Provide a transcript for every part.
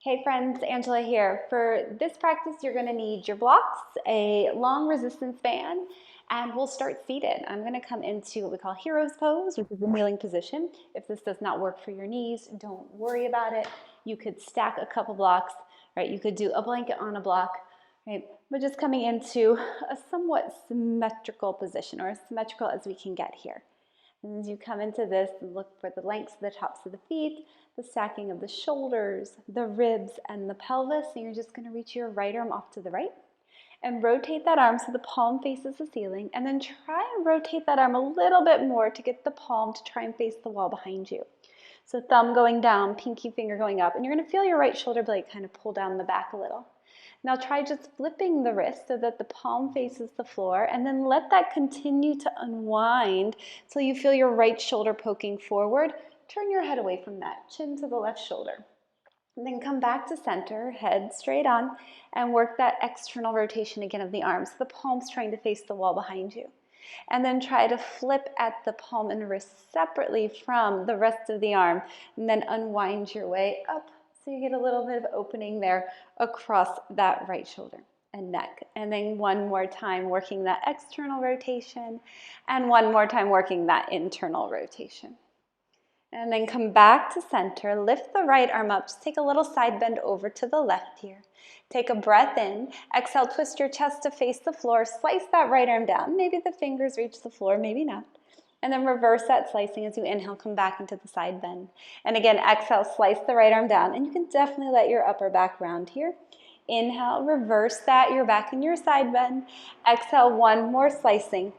Hey friends, Angela here. For this practice, you're going to need your blocks, a long resistance band, and we'll start seated. I'm going to come into what we call hero's pose, which is the kneeling position. If this does not work for your knees, don't worry about it. You could stack a couple blocks, right? You could do a blanket on a block, right? But just coming into a somewhat symmetrical position, or as symmetrical as we can get here. And as you come into this, look for the lengths of the tops of the feet, the stacking of the shoulders, the ribs, and the pelvis. And you're just going to reach your right arm off to the right and rotate that arm so the palm faces the ceiling. And then try and rotate that arm a little bit more to get the palm to try and face the wall behind you. So thumb going down, pinky finger going up. And you're going to feel your right shoulder blade kind of pull down the back a little. Now try just flipping the wrist so that the palm faces the floor, and then let that continue to unwind till you feel your right shoulder poking forward. Turn your head away from that, chin to the left shoulder. And then come back to center, head straight on, and work that external rotation again of the arms. So the palm's trying to face the wall behind you. And then try to flip at the palm and wrist separately from the rest of the arm, and then unwind your way up so you get a little bit of opening there across that right shoulder and neck. And then one more time working that external rotation, and one more time working that internal rotation. And then come back to center, lift the right arm up, just take a little side bend over to the left here. Take a breath in, exhale, twist your chest to face the floor, slice that right arm down. Maybe the fingers reach the floor, maybe not. And then reverse that slicing as you inhale, come back into the side bend. And again, exhale, slice the right arm down. And you can definitely let your upper back round here. Inhale, reverse that, you're back in your side bend. Exhale, one more slicing.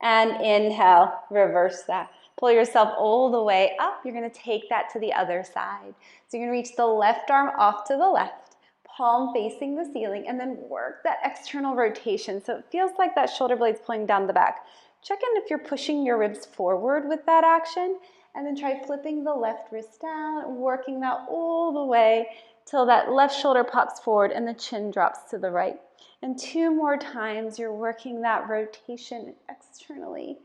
And inhale, reverse that. Pull yourself all the way up. You're going to take that to the other side. So you're going to reach the left arm off to the left, palm facing the ceiling, and then work that external rotation. So it feels like that shoulder blade's pulling down the back. Check in if you're pushing your ribs forward with that action, and then try flipping the left wrist down, working that all the way till that left shoulder pops forward and the chin drops to the right. And two more times, you're working that rotation externally,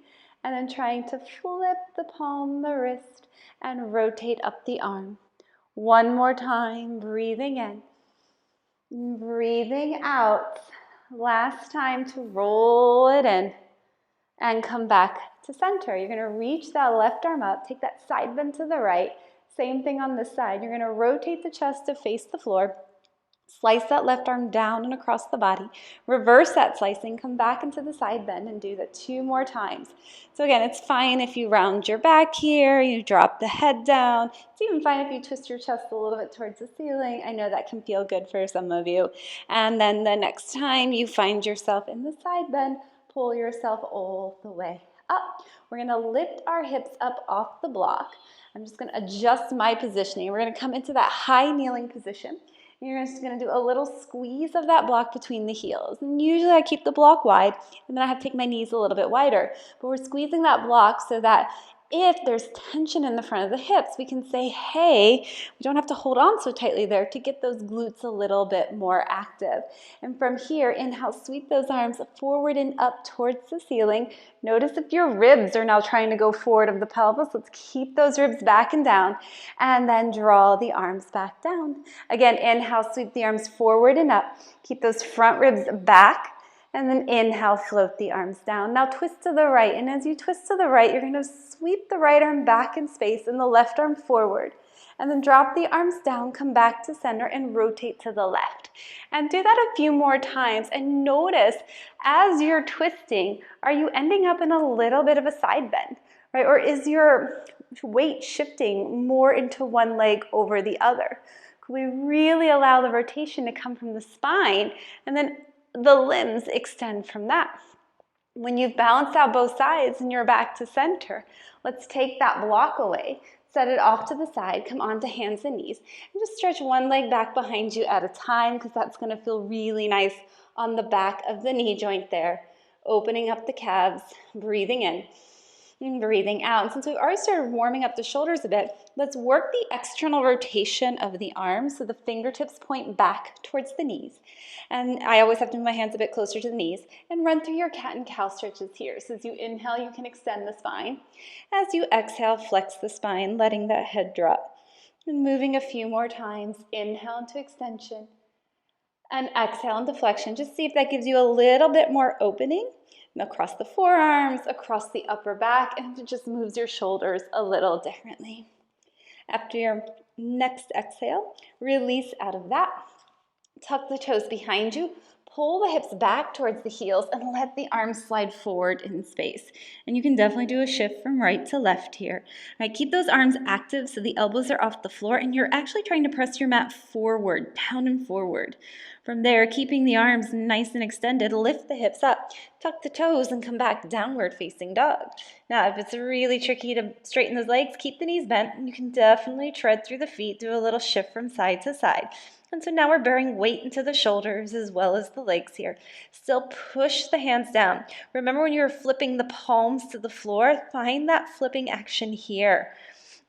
and then trying to flip the palm, the wrist, and rotate up the arm. One more time, breathing in, breathing out. Last time to roll it in and come back to center. You're going to reach that left arm up, take that side bend to the right. Same thing on this side. You're going to rotate the chest to face the floor. Slice that left arm down and across the body. Reverse that slicing, come back into the side bend and do that two more times. So again, it's fine if you round your back here, you drop the head down. It's even fine if you twist your chest a little bit towards the ceiling. I know that can feel good for some of you. And then the next time you find yourself in the side bend, pull yourself all the way up. We're going to lift our hips up off the block. I'm just going to adjust my positioning. We're going to come into that high kneeling position. You're just going to do a little squeeze of that block between the heels. And usually I keep the block wide, and then I have to take my knees a little bit wider. But we're squeezing that block so that if there's tension in the front of the hips, we can say, hey, we don't have to hold on so tightly there to get those glutes a little bit more active. And from here, inhale, sweep those arms forward and up towards the ceiling. Notice if your ribs are now trying to go forward of the pelvis. Let's keep those ribs back and down, and then draw the arms back down. Again, inhale, sweep the arms forward and up. Keep those front ribs back. And then inhale, float the arms down. Now twist to the right. And as you twist to the right, you're going to sweep the right arm back in space and the left arm forward. And then drop the arms down, come back to center, and rotate to the left. And do that a few more times. And notice, as you're twisting, are you ending up in a little bit of a side bend, right? Or is your weight shifting more into one leg over the other? Could we really allow the rotation to come from the spine, and then the limbs extend from that? When you've balanced out both sides and you're back to center, let's take that block away, set it off to the side, come onto hands and knees, and just stretch one leg back behind you at a time, because that's going to feel really nice on the back of the knee joint there. Opening up the calves, breathing in and breathing out. And since we've already started warming up the shoulders a bit, let's work the external rotation of the arms so the fingertips point back towards the knees. And I always have to move my hands a bit closer to the knees, and run through your cat and cow stretches here. So as you inhale, you can extend the spine. As you exhale, flex the spine, letting that head drop. And moving a few more times. Inhale into extension. And exhale into flexion. Just see if that gives you a little bit more opening across the forearms, across the upper back, and it just moves your shoulders a little differently. After your next exhale, release out of that. Tuck the toes behind you. Pull the hips back towards the heels and let the arms slide forward in space. And you can definitely do a shift from right to left here. All right, keep those arms active so the elbows are off the floor and you're actually trying to press your mat forward, down and forward. From there, keeping the arms nice and extended, lift the hips up, tuck the toes, and come back downward facing dog. Now, if it's really tricky to straighten those legs, keep the knees bent. You can definitely tread through the feet, do a little shift from side to side. And so now we're bearing weight into the shoulders as well as the legs here. Still push the hands down. Remember when you're flipping the palms to the floor, find that flipping action here.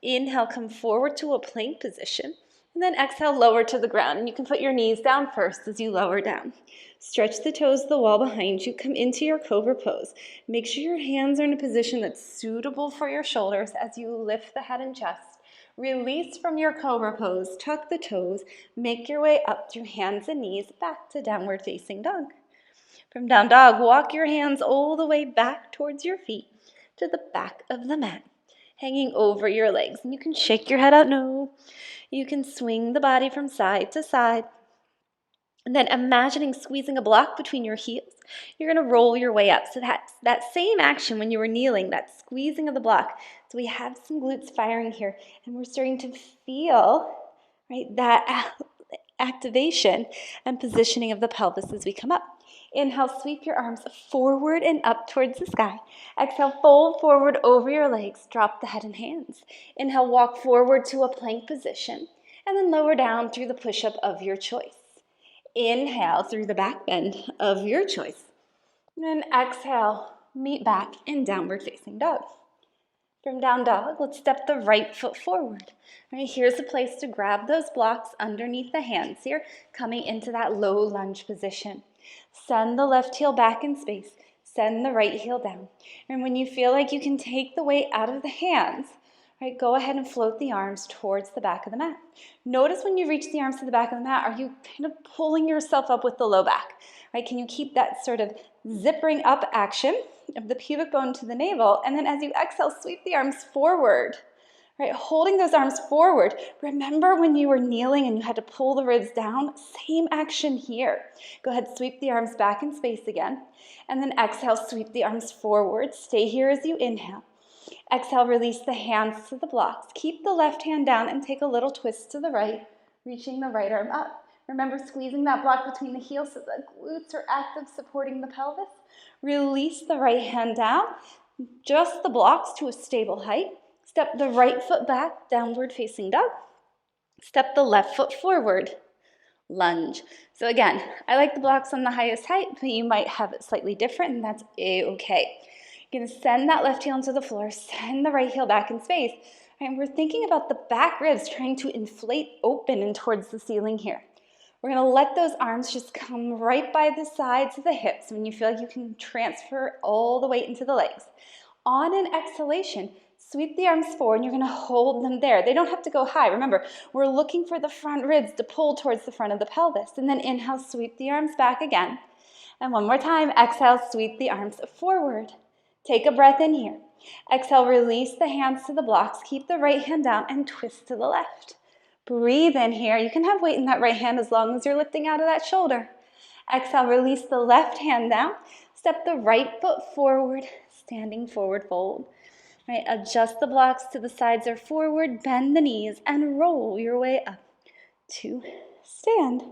Inhale, come forward to a plank position. And then exhale, lower to the ground. And you can put your knees down first as you lower down. Stretch the toes to the wall behind you. Come into your cobra pose. Make sure your hands are in a position that's suitable for your shoulders as you lift the head and chest. Release from your cobra pose, tuck the toes, make your way up through hands and knees back to downward facing dog. From down dog, walk your hands all the way back towards your feet to the back of the mat, hanging over your legs. And you can shake your head out no. You can swing the body from side to side. And then imagining squeezing a block between your heels, you're going to roll your way up. So that same action when you were kneeling, that squeezing of the block. So we have some glutes firing here, and we're starting to feel, right, that activation and positioning of the pelvis as we come up. Inhale, sweep your arms forward and up towards the sky. Exhale, fold forward over your legs, drop the head and hands. Inhale, walk forward to a plank position, and then lower down through the push-up of your choice. Inhale through the back bend of your choice. And then exhale, meet back in downward facing dog. From down dog, let's step the right foot forward. All right, here's a place to grab those blocks underneath the hands here, coming into that low lunge position. Send the left heel back in space. Send the right heel down. And when you feel like you can take the weight out of the hands, right, go ahead and float the arms towards the back of the mat. Notice when you reach the arms to the back of the mat, are you kind of pulling yourself up with the low back? Right? Can you keep that sort of zippering up action of the pubic bone to the navel? And then as you exhale, sweep the arms forward. Right? Holding those arms forward. Remember when you were kneeling and you had to pull the ribs down? Same action here. Go ahead, sweep the arms back in space again. And then exhale, sweep the arms forward. Stay here as you inhale. Exhale, release the hands to the blocks. Keep the left hand down and take a little twist to the right, reaching the right arm up. Remember squeezing that block between the heels so the glutes are active, supporting the pelvis. Release the right hand down. Adjust the blocks to a stable height. Step the right foot back, downward facing dog. Step the left foot forward, lunge. So again, I like the blocks on the highest height, but you might have it slightly different, and that's a-okay. You're going to send that left heel into the floor, send the right heel back in space. And we're thinking about the back ribs trying to inflate open and towards the ceiling here. We're going to let those arms just come right by the sides of the hips when you feel like you can transfer all the weight into the legs. On an exhalation, sweep the arms forward and you're going to hold them there. They don't have to go high. Remember, we're looking for the front ribs to pull towards the front of the pelvis. And then inhale, sweep the arms back again. And one more time, exhale, sweep the arms forward. Take a breath in here. Exhale, release the hands to the blocks. Keep the right hand down and twist to the left. Breathe in here. You can have weight in that right hand as long as you're lifting out of that shoulder. Exhale, release the left hand down. Step the right foot forward, standing forward fold. Right, adjust the blocks to the sides or forward, bend the knees, and roll your way up to stand.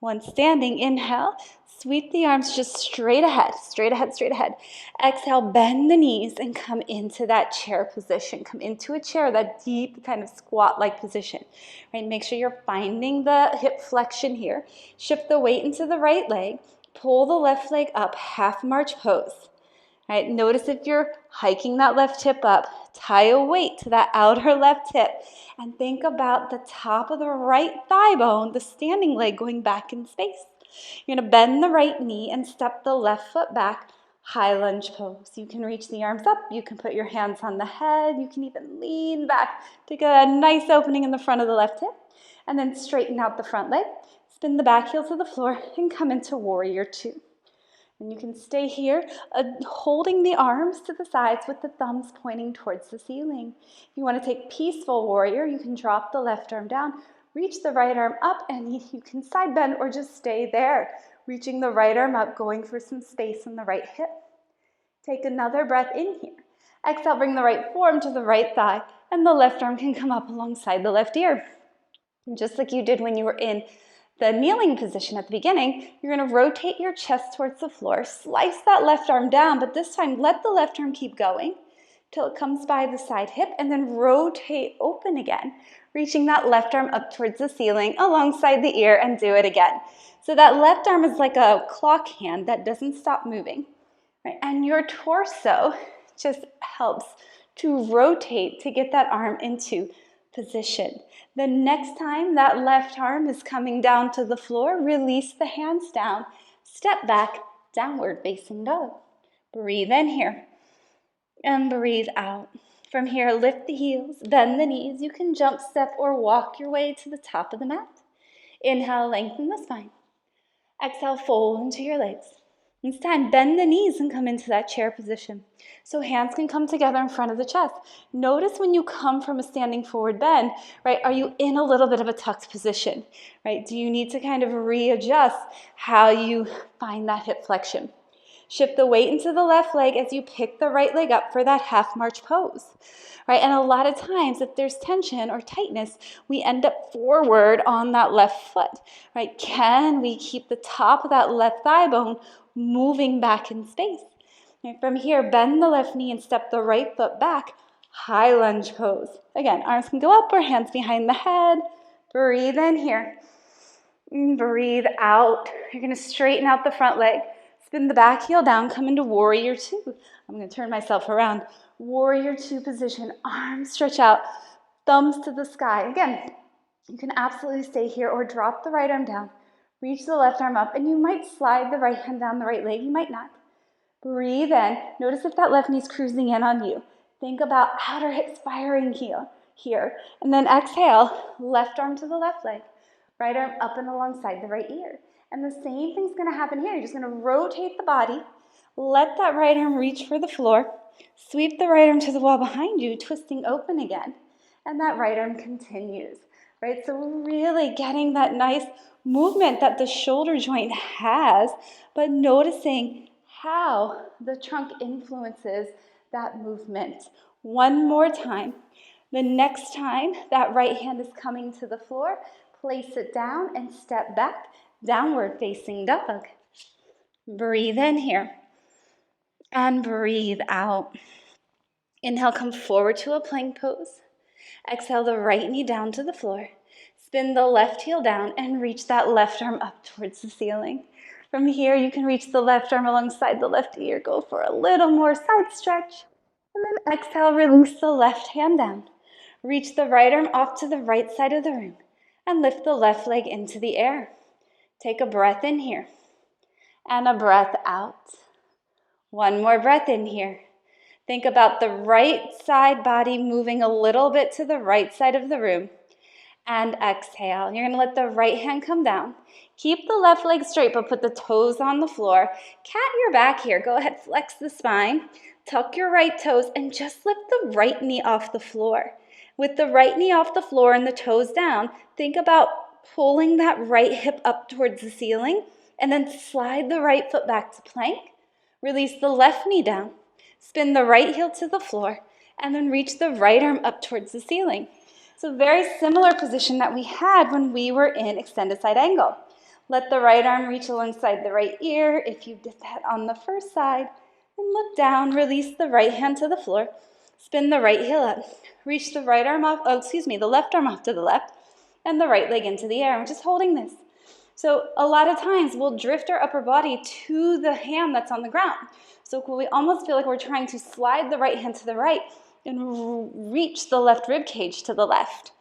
Once standing, inhale, sweep the arms just straight ahead, straight ahead, straight ahead. Exhale, bend the knees and come into that chair position. Come into a chair, that deep kind of squat-like position. Right, make sure you're finding the hip flexion here. Shift the weight into the right leg. Pull the left leg up, half march pose. Right, notice if you're hiking that left hip up, tie a weight to that outer left hip, and think about the top of the right thigh bone, the standing leg going back in space. You're going to bend the right knee and step the left foot back, High lunge pose. You can reach the arms up, you can put your hands on the head, you can even lean back to get a nice opening in the front of the left hip, and then straighten out the front leg, spin the back heel to the floor, and come into warrior two. And you can stay here, holding the arms to the sides with the thumbs pointing towards the ceiling. If you want to take peaceful warrior, you can drop the left arm down, reach the right arm up, and you can side bend or just stay there, reaching the right arm up, going for some space in the right hip. Take another breath in here. Exhale, bring the right forearm to the right thigh, and the left arm can come up alongside the left ear. And just like you did when you were in the kneeling position at the beginning, you're going to rotate your chest towards the floor, slice that left arm down, but this time let the left arm keep going till it comes by the side hip, and then rotate open again, reaching that left arm up towards the ceiling alongside the ear, and do it again. So that left arm is like a clock hand that doesn't stop moving, right? And your torso just helps to rotate to get that arm into position. The next time that left arm is coming down to the floor, release the hands down, step back, downward facing dog. Breathe in here and breathe out. From here, lift the heels, bend the knees. You can jump, step, or walk your way to the top of the mat. Inhale, lengthen the spine. Exhale, fold into your legs. This time, bend the knees and come into that chair position. So hands can come together in front of the chest. Notice when you come from a standing forward bend, right, are you in a little bit of a tucked position, right? Do you need to kind of readjust how you find that hip flexion? Shift the weight into the left leg as you pick the right leg up for that half march pose, right? And a lot of times, if there's tension or tightness, we end up forward on that left foot, right? Can we keep the top of that left thigh bone moving back in space? Right, from here, bend the left knee and step the right foot back. High lunge pose. Again, arms can go up or hands behind the head. Breathe in here. And breathe out. You're going to straighten out the front leg. Spin the back heel down. Come into warrior two. I'm going to turn myself around. Warrior two position. Arms stretch out. Thumbs to the sky. Again, you can absolutely stay here or drop the right arm down. Reach the left arm up, and you might slide the right hand down the right leg. You might not. Breathe in. Notice if that left knee's cruising in on you. Think about outer hip firing here. And then exhale, left arm to the left leg. Right arm up and alongside the right ear. And the same thing's going to happen here. You're just going to rotate the body. Let that right arm reach for the floor. Sweep the right arm to the wall behind you, twisting open again. And that right arm continues, right? So we're really getting that nice movement that the shoulder joint has, but noticing how the trunk influences that movement. One more time. The next time that right hand is coming to the floor, place it down and step back, downward facing dog. Breathe in here and breathe out. Inhale, come forward to a plank pose. Exhale the right knee down to the floor. Spin the left heel down and reach that left arm up towards the ceiling. From here, you can reach the left arm alongside the left ear. Go for a little more side stretch. And then exhale, release the left hand down. Reach the right arm off to the right side of the room and lift the left leg into the air. Take a breath in here and a breath out. One more breath in here. Think about the right side body moving a little bit to the right side of the room. And exhale. You're going to let the right hand come down. Keep the left leg straight, but put the toes on the floor. Cat your back here. Go ahead, flex the spine. Tuck your right toes and just lift the right knee off the floor. With the right knee off the floor and the toes down, think about pulling that right hip up towards the ceiling and then slide the right foot back to plank. Release the left knee down. Spin the right heel to the floor and then reach the right arm up towards the ceiling. So very similar position that we had when we were in extended side angle. Let the right arm reach alongside the right ear if you did that on the first side. And look down, release the right hand to the floor. Spin the right heel up. Reach the right arm off, the left arm off to the left and the right leg into the air. We're just holding this. So a lot of times we'll drift our upper body to the hand that's on the ground. So we almost feel like we're trying to slide the right hand to the right and reach the left rib cage to the left.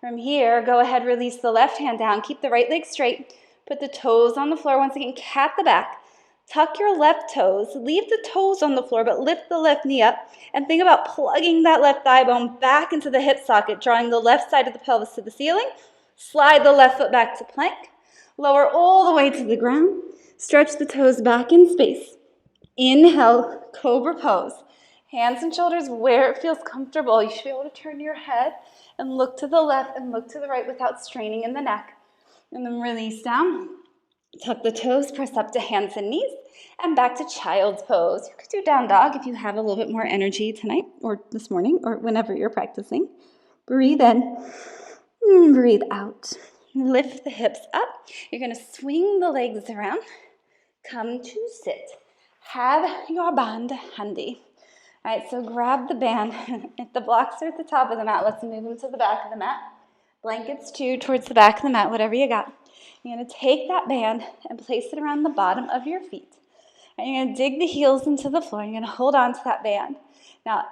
From here, go ahead, release the left hand down. Keep the right leg straight. Put the toes on the floor. Once again, cat the back. Tuck your left toes, leave the toes on the floor, but lift the left knee up and think about plugging that left thigh bone back into the hip socket, drawing the left side of the pelvis to the ceiling. Slide the left foot back to plank. Lower all the way to the ground. Stretch the toes back in space. Inhale, cobra pose. Hands and shoulders where it feels comfortable. You should be able to turn your head and look to the left and look to the right without straining in the neck. And then release down. Tuck the toes, press up to hands and knees, and back to child's pose. You could do down dog if you have a little bit more energy tonight or this morning or whenever you're practicing. Breathe in, breathe out. Lift the hips up. You're going to swing the legs around. Come to sit. Have your band handy. All right, so grab the band. If the blocks are at the top of the mat, let's move them to the back of the mat. Blankets too, towards the back of the mat, whatever you got. You're going to take that band and place it around the bottom of your feet. And you're going to dig the heels into the floor. You're going to hold on to that band. Now,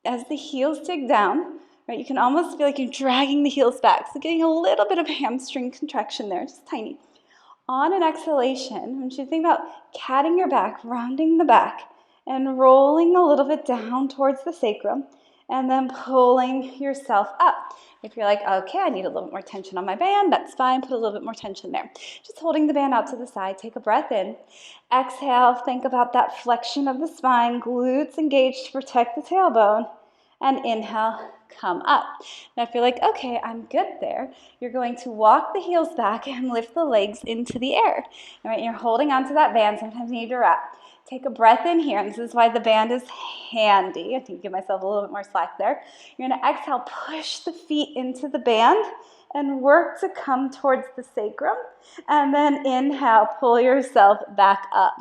as the heels dig down, right, you can almost feel like you're dragging the heels back. So getting a little bit of hamstring contraction there, just tiny. On an exhalation, I want you to think about catting your back, rounding the back, and rolling a little bit down towards the sacrum, and then pulling yourself up. If you're like, okay, I need a little bit more tension on my band, that's fine, put a little bit more tension there. Just holding the band out to the side, take a breath in. Exhale, think about that flexion of the spine, glutes engaged to protect the tailbone. And inhale, come up. Now if you're like, okay, I'm good there, you're going to walk the heels back and lift the legs into the air. All right, you're holding onto that band, sometimes you need to wrap. Take a breath in here, and this is why the band is handy. I need to give myself a little bit more slack there. You're going to exhale, push the feet into the band, and work to come towards the sacrum. And then inhale, pull yourself back up.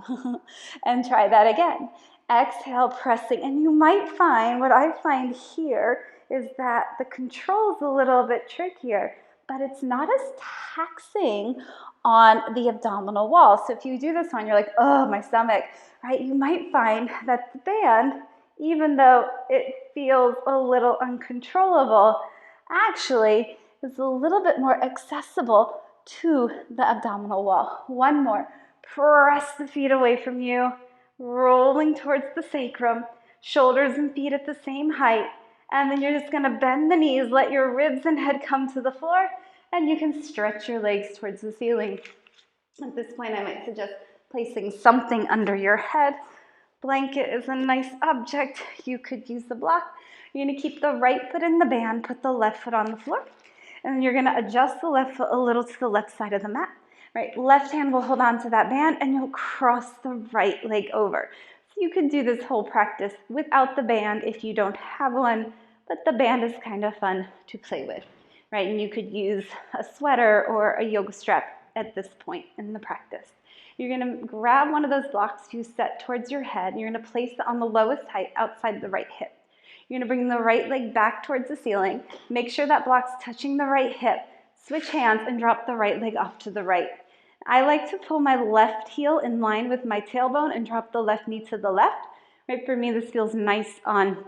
And try that again. Exhale, pressing. And you might find, what I find here is that the control's a little bit trickier, but it's not as taxing on the abdominal wall. So if you do this one, you're like, oh, my stomach, right? You might find that the band, even though it feels a little uncontrollable, actually is a little bit more accessible to the abdominal wall. One more. Press the feet away from you, rolling towards the sacrum, shoulders and feet at the same height. And then you're just going to bend the knees, let your ribs and head come to the floor, and you can stretch your legs towards the ceiling. At this point, I might suggest placing something under your head. Blanket is a nice object. You could use the block. You're going to keep the right foot in the band, put the left foot on the floor, and then you're going to adjust the left foot a little to the left side of the mat. Right, left hand will hold on to that band, and you'll cross the right leg over. So you can do this whole practice without the band if you don't have one, but the band is kind of fun to play with, right? And you could use a sweater or a yoga strap at this point in the practice. You're going to grab one of those blocks you set towards your head, and you're going to place it on the lowest height outside the right hip. You're going to bring the right leg back towards the ceiling. Make sure that block's touching the right hip. Switch hands and drop the right leg off to the right. I like to pull my left heel in line with my tailbone and drop the left knee to the left. Right, for me, this feels nice on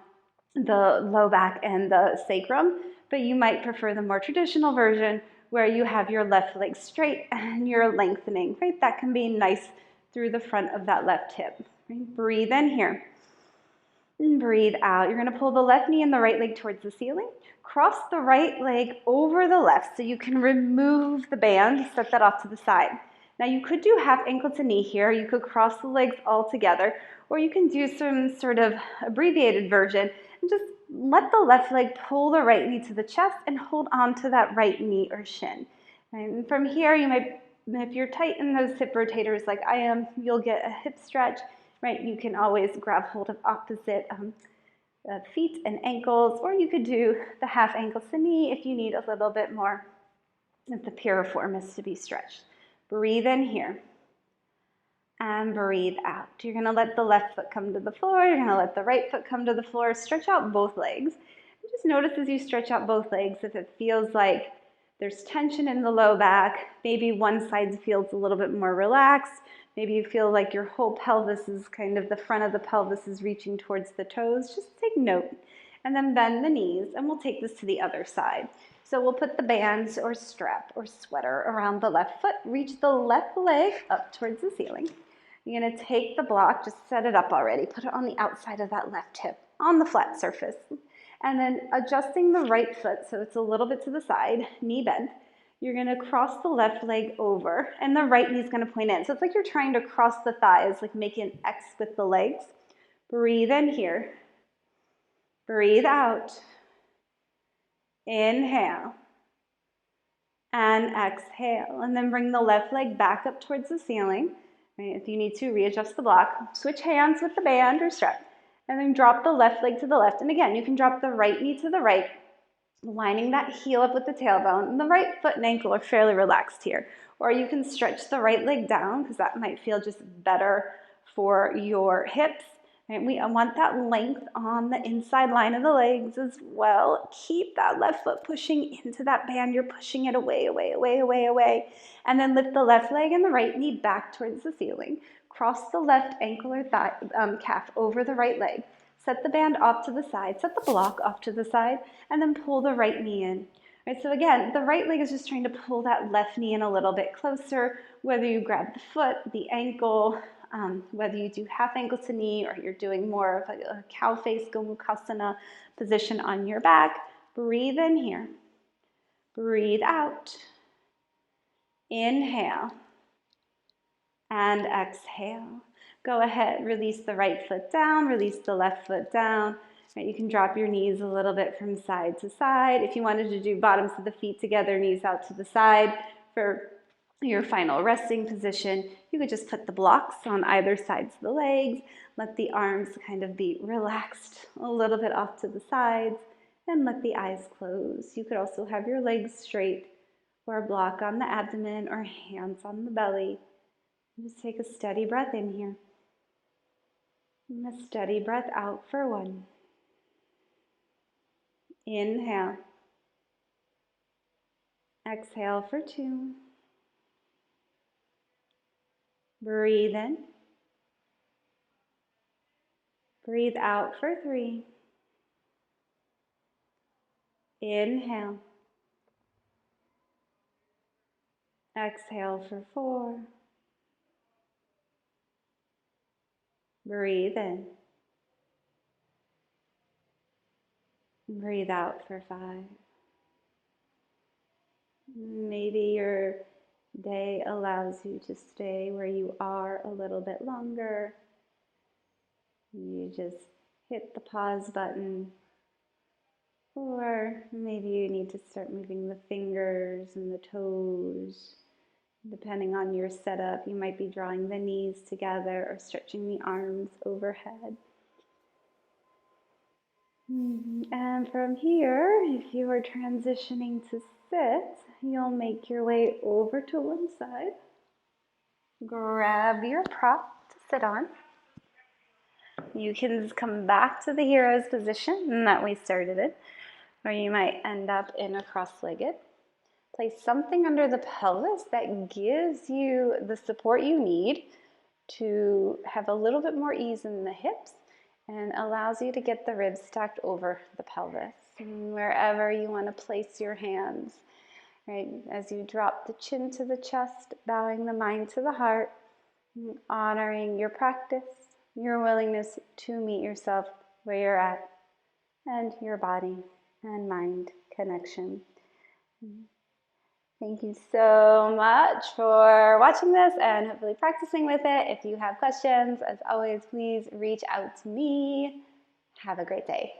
the low back and the sacrum, but you might prefer the more traditional version where you have your left leg straight and you're lengthening. Right, that can be nice through the front of that left hip. Right? Breathe in here. And breathe out. You're going to pull the left knee and the right leg towards the ceiling. Cross the right leg over the left so you can remove the band, set that off to the side. Now you could do half ankle to knee here. You could cross the legs all together, or you can do some sort of abbreviated version and just let the left leg pull the right knee to the chest and hold on to that right knee or shin. And from here, you might, if you're tight in those hip rotators like I am, you'll get a hip stretch. Right, you can always grab hold of opposite feet and ankles, or you could do the half ankle to knee if you need a little bit more of the piriformis to be stretched. Breathe in here and breathe out. You're going to let the left foot come to the floor. You're going to let the right foot come to the floor. Stretch out both legs. Just notice as you stretch out both legs if it feels like there's tension in the low back. Maybe one side feels a little bit more relaxed. Maybe you feel like your whole pelvis is kind of the front of the pelvis is reaching towards the toes. Just take note. And then bend the knees, and we'll take this to the other side. So we'll put the bands or strap or sweater around the left foot. Reach the left leg up towards the ceiling. You're going to take the block, just set it up already, put it on the outside of that left hip, on the flat surface. And then adjusting the right foot so it's a little bit to the side, knee bend. You're going to cross the left leg over, and the right knee is going to point in. So it's like you're trying to cross the thighs, like make an X with the legs. Breathe in here. Breathe out. Inhale. And exhale. And then bring the left leg back up towards the ceiling. Right? If you need to, readjust the block. Switch hands with the band or strap. And then drop the left leg to the left. And again, you can drop the right knee to the right, lining that heel up with the tailbone. And the right foot and ankle are fairly relaxed here. Or you can stretch the right leg down because that might feel just better for your hips. And we want that length on the inside line of the legs as well. Keep that left foot pushing into that band. You're pushing it away, away, away, away, away. And then lift the left leg and the right knee back towards the ceiling. Cross the left ankle or thigh, calf over the right leg. Set the band off to the side. Set the block off to the side. And then pull the right knee in. All right, so again, the right leg is just trying to pull that left knee in a little bit closer, whether you grab the foot, the ankle, whether you do half ankle to knee or you're doing more of a cow face Gomukhasana position on your back. Breathe in here. Breathe out. Inhale. And exhale. Go ahead, release the right foot down, release the left foot down. Right, you can drop your knees a little bit from side to side. If you wanted to do bottoms of the feet together, knees out to the side for your final resting position, you could just put the blocks on either sides of the legs, let the arms kind of be relaxed a little bit off to the sides, and let the eyes close. You could also have your legs straight or a block on the abdomen or hands on the belly. Just take a steady breath in here. And a steady breath out for 1. Inhale. Exhale for 2. Breathe in. Breathe out for 3. Inhale. Exhale for 4. Breathe in. Breathe out for 5. Maybe your day allows you to stay where you are a little bit longer. You just hit the pause button. Or maybe you need to start moving the fingers and the toes. Depending on your setup, you might be drawing the knees together or stretching the arms overhead. And from here, if you are transitioning to sit, you'll make your way over to one side. Grab your prop to sit on. You can come back to the hero's position that we started in, or you might end up in a cross-legged. Place something under the pelvis that gives you the support you need to have a little bit more ease in the hips and allows you to get the ribs stacked over the pelvis. And wherever you want to place your hands, right? As you drop the chin to the chest, bowing the mind to the heart, honoring your practice, your willingness to meet yourself where you're at, and your body and mind connection. Thank you so much for watching this and hopefully practicing with it. If you have questions, as always, please reach out to me. Have a great day.